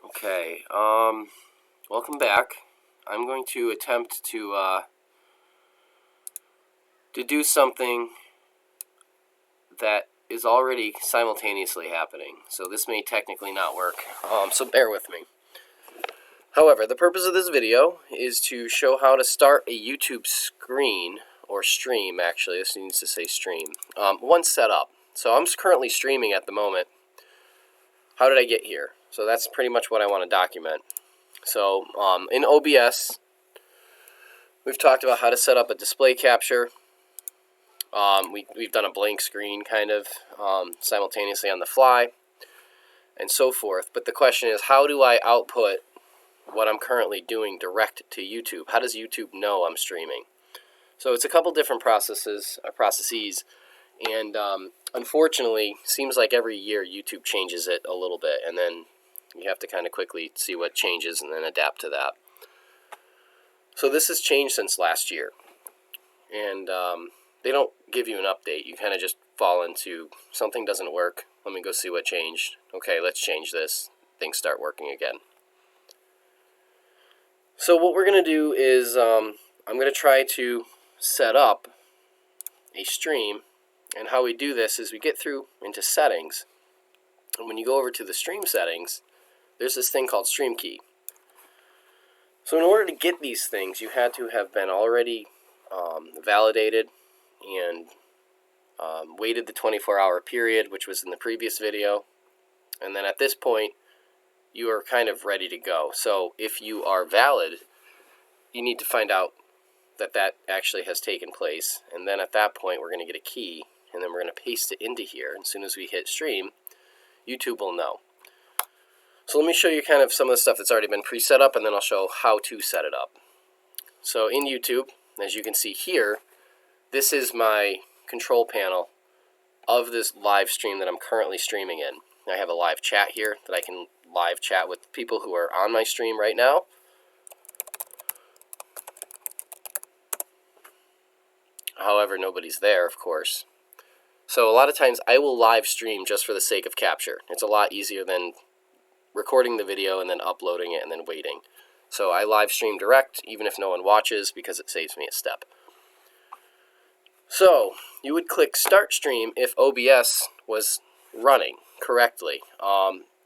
Okay, welcome back. I'm going to attempt to do something that is already simultaneously happening. So this may technically not work, so bear with me. However, the purpose of this video is to show how to start a YouTube screen, or stream actually, this needs to say stream, once set up. So I'm currently streaming at the moment. How did I get here? So that's pretty much what I want to document. So in OBS, we've talked about how to set up a display capture. We've done a blank screen kind of simultaneously on the fly and so forth. But the question is, how do I output what I'm currently doing direct to YouTube? How does YouTube know I'm streaming? So it's a couple different processes, and unfortunately, seems like every year YouTube changes it a little bit, and then you have to kind of quickly see what changes and then adapt to that. So this has changed since last year, and they don't give you an update. You kind of just fall into something doesn't work. Let me go see what changed. Okay, let's change this. Things start working again. So what we're going to do is I'm going to try to set up a stream, and how we do this is we get through into settings, and when you go over to the stream settings, there's this thing called stream key. So in order to get these things, you had to have been already validated and waited the 24-hour period, which was in the previous video, and then at this point you are kind of ready to go. So if you are valid, you need to find out that that actually has taken place, and then at that point we're going to get a key, and then we're going to paste it into here, and as soon as we hit stream, YouTube will know. So let me show you kind of some of the stuff that's already been pre-set up, and then I'll show how to set it up. So in YouTube, as you can see here, this is my control panel of this live stream that I'm currently streaming in. I have a live chat here that I can live chat with people who are on my stream right now. However, nobody's there, of course. So a lot of times I will live stream just for the sake of capture. It's a lot easier than recording the video and then uploading it and then waiting. So I live stream direct even if no one watches, because it saves me a step. So you would click start stream if OBS was running correctly.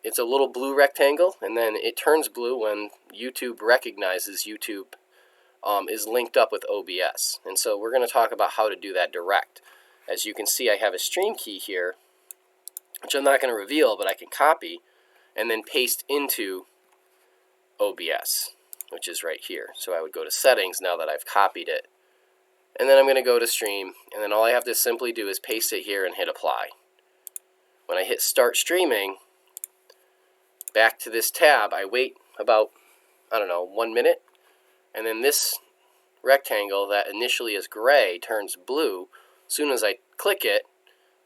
It's a little blue rectangle, and then it turns blue when YouTube recognizes YouTube is linked up with OBS. And so we're going to talk about how to do that direct. As you can see, I have a stream key here, which I'm not going to reveal, but I can copy and then paste into OBS, which is right here. So I would go to settings now that I've copied it, and then I'm going to go to stream, and then all I have to simply do is paste it here and hit apply. When I hit start streaming, back to this tab, I wait about, 1 minute, and then this rectangle that initially is gray turns blue. As soon as I click it,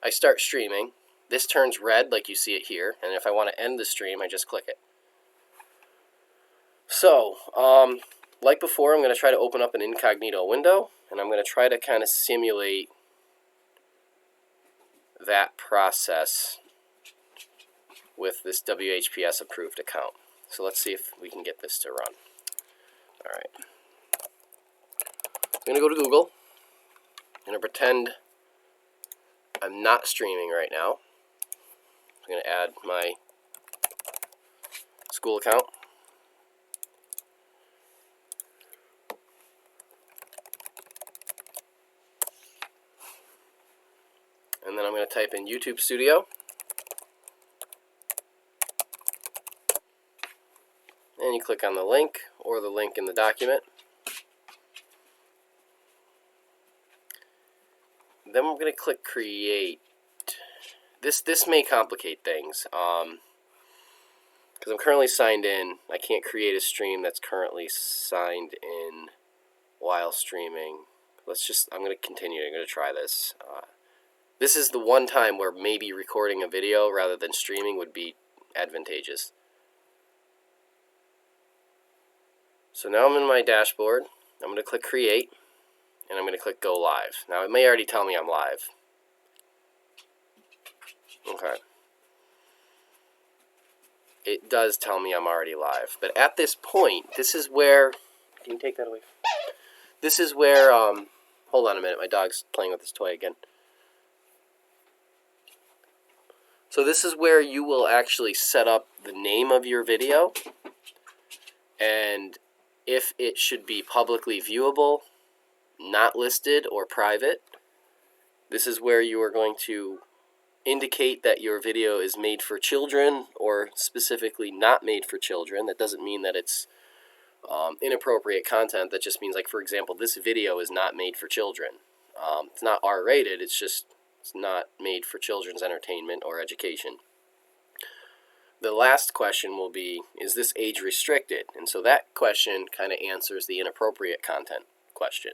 I start streaming. This turns red like you see it here, and if I want to end the stream, I just click it. So, like before, I'm going to try to open up an incognito window, and I'm going to try to kind of simulate that process with this WHPS approved account. So let's see if we can get this to run. Alright. I'm going to go to Google. I'm going to pretend I'm not streaming right now. I'm going to add my school account. And then I'm going to type in YouTube Studio. And you click on the link or the link in the document. Then we're going to click create. This may complicate things because I'm currently signed in. I can't create a stream that's currently signed in while streaming. I'm going to continue. I'm going to try this. This is the one time where maybe recording a video rather than streaming would be advantageous. So now I'm in my dashboard. I'm going to click create, and I'm going to click go live. Now it may already tell me I'm live. Okay. it does tell me I'm already live. But at this point, this is where... Can you take that away? This is where... hold on a minute. My dog's playing with his toy again. So this is where you will actually set up the name of your video. And if it should be publicly viewable, not listed, or private. This is where you are going to indicate that your video is made for children or specifically not made for children. That doesn't mean that it's inappropriate content. That just means, like, for example, this video is not made for children. It's not R-rated, it's just it's not made for children's entertainment or education. The last question will be, is this age restricted? And so that question kind of answers the inappropriate content question.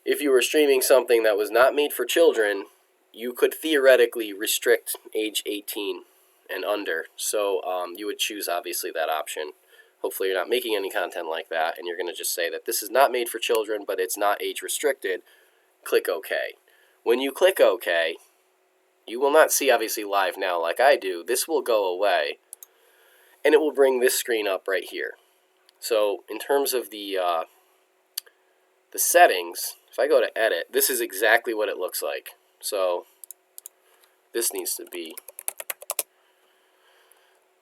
If you were streaming something that was not made for children, you could theoretically restrict age 18 and under. So you would choose, obviously, that option. Hopefully you're not making any content like that, and you're going to just say that this is not made for children, but it's not age restricted. Click OK. When you click OK, you will not see, obviously, live now like I do. This will go away, and it will bring this screen up right here. So in terms of the settings, if I go to edit, this is exactly what it looks like. So this needs to be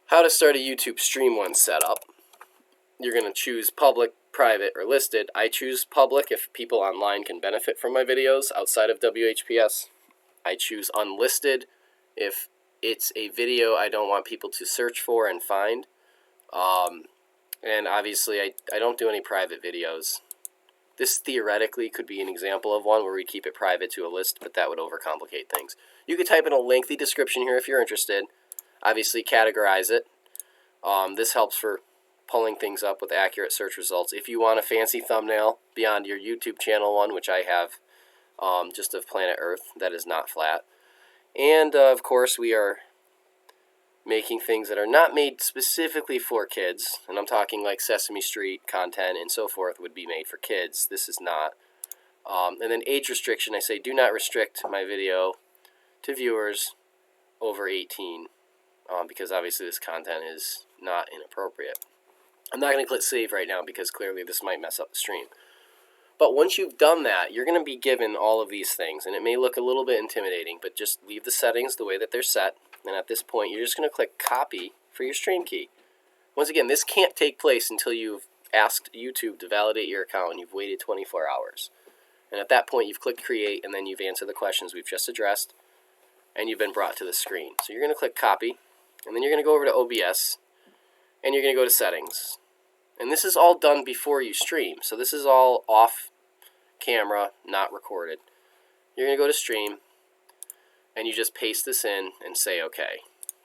how to start a YouTube stream when set up. You're going to choose public, private, or listed. I choose public if people online can benefit from my videos outside of WHPS. I choose unlisted if it's a video I don't want people to search for and find. And obviously I don't do any private videos. This theoretically could be an example of one where we keep it private to a list, but that would overcomplicate things. You could type in a lengthy description here if you're interested. Obviously categorize it. This helps for pulling things up with accurate search results. If you want a fancy thumbnail beyond your YouTube channel one, which I have just of Planet Earth, that is not flat. And of course we are making things that are not made specifically for kids, and I'm talking like Sesame Street content and so forth would be made for kids. This is not. And then age restriction, I say do not restrict my video to viewers over 18 because obviously this content is not inappropriate. I'm not going to click save right now because clearly this might mess up the stream. But once you've done that, you're going to be given all of these things, and it may look a little bit intimidating, but just leave the settings the way that they're set, and at this point you're just going to click copy for your stream key. Once again, this can't take place until you've asked YouTube to validate your account and you've waited 24 hours. And at that point you've clicked create, and then you've answered the questions we've just addressed, and you've been brought to the screen. So you're going to click copy, and then you're going to go over to OBS, and you're going to go to settings. And this is all done before you stream, so this is all off camera, not recorded. You're going to go to stream, and you just paste this in and say OK.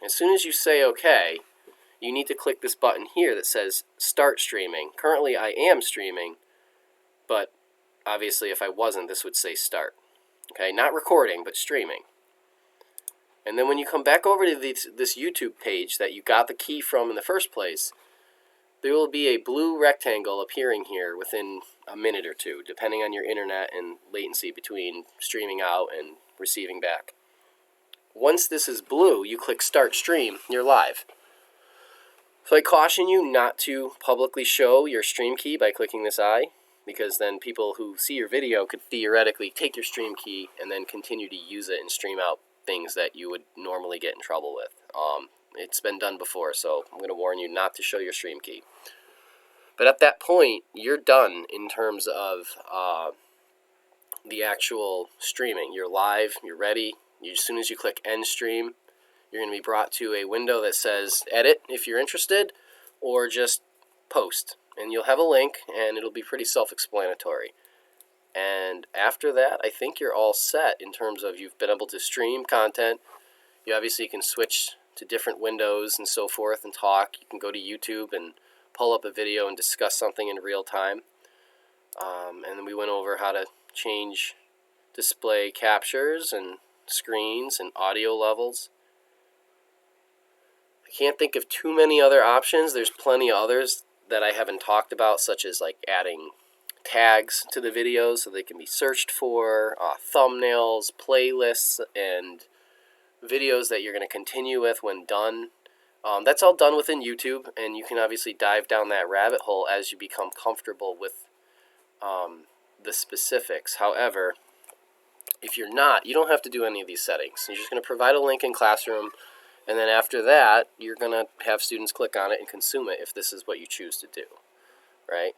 As soon as you say OK, you need to click this button here that says Start Streaming. Currently I am streaming, but obviously if I wasn't, this would say Start. Okay, not recording, but streaming. And then when you come back over to this YouTube page that you got the key from in the first place, there will be a blue rectangle appearing here within a minute or two, depending on your internet and latency between streaming out and receiving back. Once this is blue, you click Start Stream, you're live. So I caution you not to publicly show your stream key by clicking this eye, because then people who see your video could theoretically take your stream key and then continue to use it and stream out things that you would normally get in trouble with. It's been done before, so I'm going to warn you not to show your stream key. But at that point, you're done in terms of the actual streaming. You're live, you're ready. As soon as you click End Stream, you're going to be brought to a window that says Edit if you're interested, or just Post. And you'll have a link, and it'll be pretty self-explanatory. And after that, I think you're all set in terms of you've been able to stream content. You obviously can switch to different windows and so forth and talk. You can go to YouTube and pull up a video and discuss something in real time. And then we went over how to change display captures and screens and audio levels. I can't think of too many other options. There's plenty of others that I haven't talked about, such as like adding tags to the videos so they can be searched for, thumbnails, playlists, and videos that you're going to continue with when done. That's all done within YouTube, and you can obviously dive down that rabbit hole as you become comfortable with the specifics. However, if you're not, you don't have to do any of these settings. You're just going to provide a link in Classroom, and then after that, you're going to have students click on it and consume it if this is what you choose to do, right?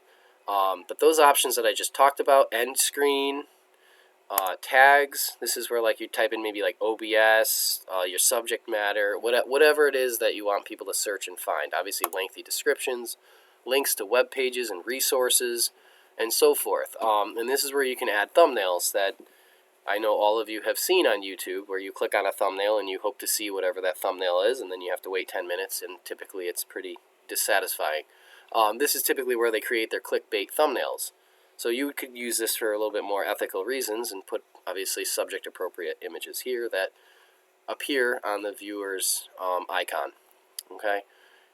But those options that I just talked about, end screen, tags, this is where like you type in maybe like OBS, your subject matter, whatever it is that you want people to search and find. Obviously lengthy descriptions, links to web pages and resources, and so forth. And this is where you can add thumbnails that I know all of you have seen on YouTube, where you click on a thumbnail and you hope to see whatever that thumbnail is, and then you have to wait 10 minutes, and typically it's pretty dissatisfying. This is typically where they create their clickbait thumbnails. So you could use this for a little bit more ethical reasons and put, obviously, subject-appropriate images here that appear on the viewer's icon. Okay?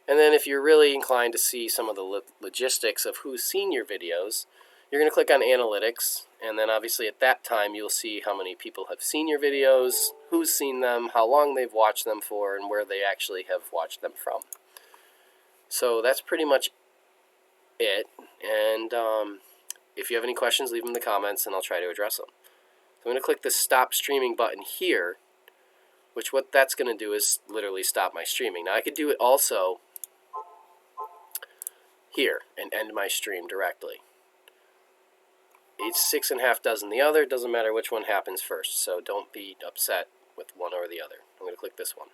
And then if you're really inclined to see some of the logistics of who's seen your videos, you're going to click on Analytics, and then obviously at that time you'll see how many people have seen your videos, who's seen them, how long they've watched them for, and where they actually have watched them from. So that's pretty much it. And if you have any questions, leave them in the comments and I'll try to address them. So I'm going to click the Stop Streaming button here, which what that's going to do is literally stop my streaming. Now I could do it also here and end my stream directly. It's 6.5 dozen the other. Doesn't matter which one happens first, so don't be upset with one or the other. I'm going to click this one.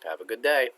Have a good day.